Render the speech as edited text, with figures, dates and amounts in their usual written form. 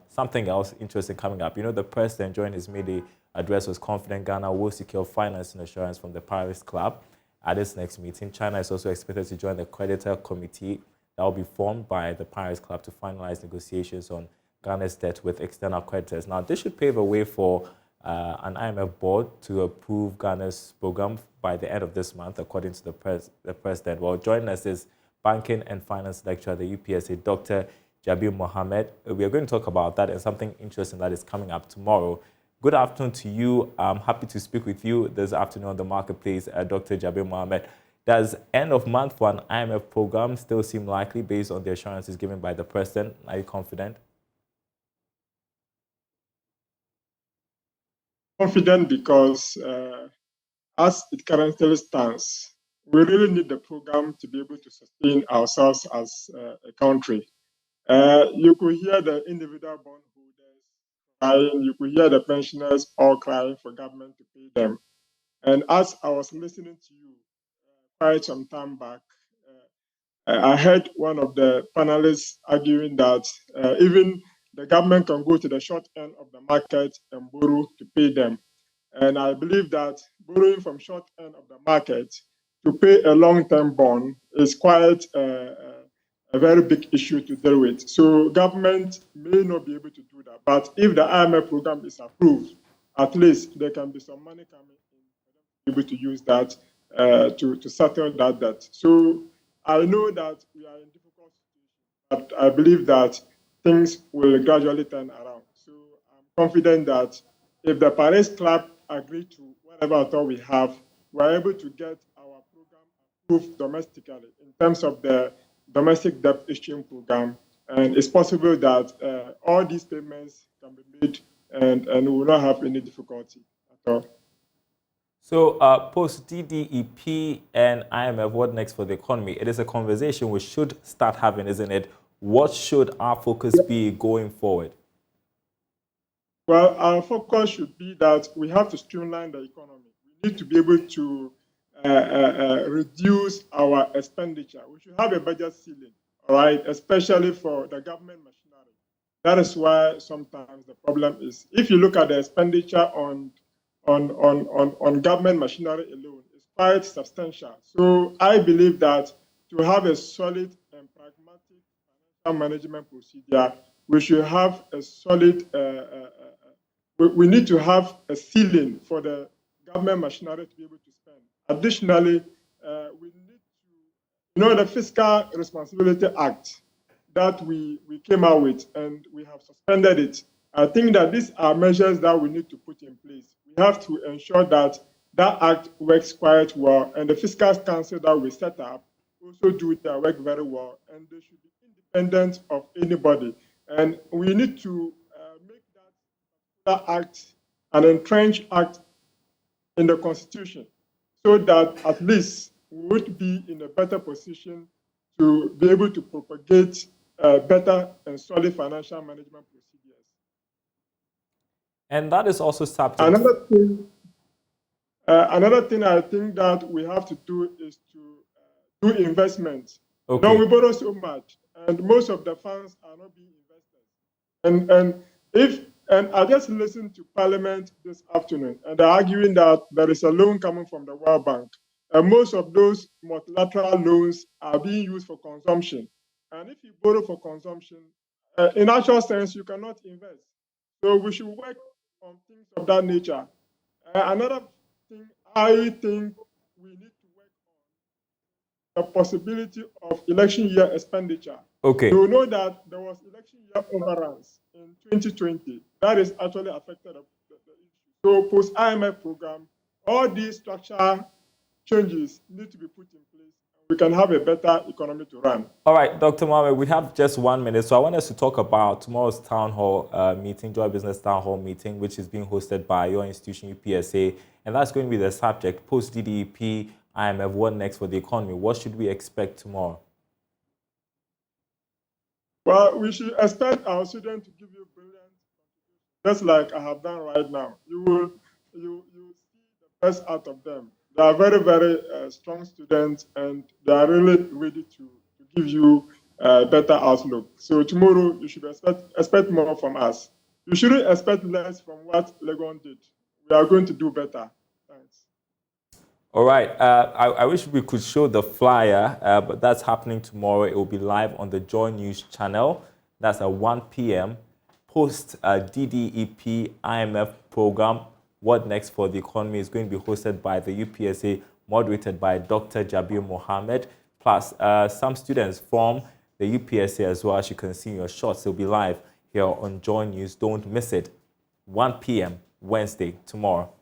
something else interesting coming up. You know, the president during his May address was confident Ghana will secure financing assurance from the Paris Club at this next meeting. China is also expected to join the creditor committee that will be formed by the Paris Club to finalize negotiations on Ghana's debt with external creditors. Now, this should pave a way for an IMF board to approve Ghana's program by the end of this month, according to the president. Well, joining us is banking and finance lecturer at the UPSA, Dr. Jabir Mohammed. We are going to talk about that and something interesting that is coming up tomorrow. Good afternoon to you. I'm happy to speak with you this afternoon on the marketplace, Dr. Jabir Mohammed. Does end of month for an IMF program still seem likely based on the assurances given by the president? Are you confident? Confident because as it currently stands, we really need the program to be able to sustain ourselves as a country. You could hear the individual bondholders crying, you could hear the pensioners all crying for government to pay them. And as I was listening to you quite some time back, I heard one of the panelists arguing that even the government can go to the short end of the market and borrow to pay them. And I believe that borrowing from short end of the market to pay a long-term bond is quite a very big issue to deal with. So government may not be able to do that. But if the IMF program is approved, at least there can be some money coming in, able to use that to settle that debt. So I know that we are in difficult situations, but I believe that things will gradually turn around. So I'm confident that if the Paris Club agree to whatever at all we have, we're able to get our program approved domestically in terms of the domestic debt issuing program. And it's possible that all these payments can be made and we will not have any difficulty at all. So post DDEP and IMF, what next for the economy? It is a conversation we should start having, isn't it? What should our focus be going forward? Well, our focus should be that we have to streamline the economy. We need to be able to reduce our expenditure. We should have a budget ceiling, all right, especially for the government machinery. That is why sometimes the problem is, if you look at the expenditure on government machinery alone, it's quite substantial. So I believe that to have a solid and pragmatic financial management procedure, we should have a solid, we need to have a ceiling for the government machinery to be able to spend. Additionally, we need to, the Fiscal Responsibility Act that we came out with and we have suspended it. I think that these are measures that we need to put in place. We have to ensure that that act works quite well, and the Fiscal Council that we set up also do their work very well, and they should be independent of anybody. And we need to make that act an entrenched act in the Constitution so that at least we would be in a better position to be able to propagate better and solid financial management procedures. And that is also subject. Another thing I think that we have to do is to do investments. Okay. Now we borrow so much, and most of the funds are not being invested. And I just listened to Parliament this afternoon, and they're arguing that there is a loan coming from the World Bank, and most of those multilateral loans are being used for consumption. And if you borrow for consumption, in actual sense, you cannot invest. So we should work on things of that nature. Another thing I think we need to work on the possibility of election year expenditure. Okay. You know that there was election year overruns in 2020. That is actually affected the issue. So post IMF program, all these structural changes need to be put in place. We can have a better economy to run. All right, Dr. Mohammed, we have just 1 minute. So I want us to talk about tomorrow's town hall meeting, Joy Business Town Hall meeting, which is being hosted by your institution, UPSA. And that's going to be the subject, post-DDEP, IMF, what next for the economy? What should we expect tomorrow? Well, we should expect our students to give you brilliant contributions, just like I have done right now. You see the best out of them. They are very, very strong students, and they are really ready to give you better outlook. So tomorrow you should expect more from us. You shouldn't expect less from what Legon did. We are going to do better. Thanks. All right. I wish we could show the flyer, but that's happening tomorrow. It will be live on the JoyNews channel. That's at 1 p.m. Post DDEP IMF program. What Next for the Economy is going to be hosted by the UPSA, moderated by Dr. Jabir Mohammed, plus some students from the UPSA as well. As you can see in your shots, it'll be live here on JoyNews. Don't miss it. 1 p.m. Wednesday, tomorrow.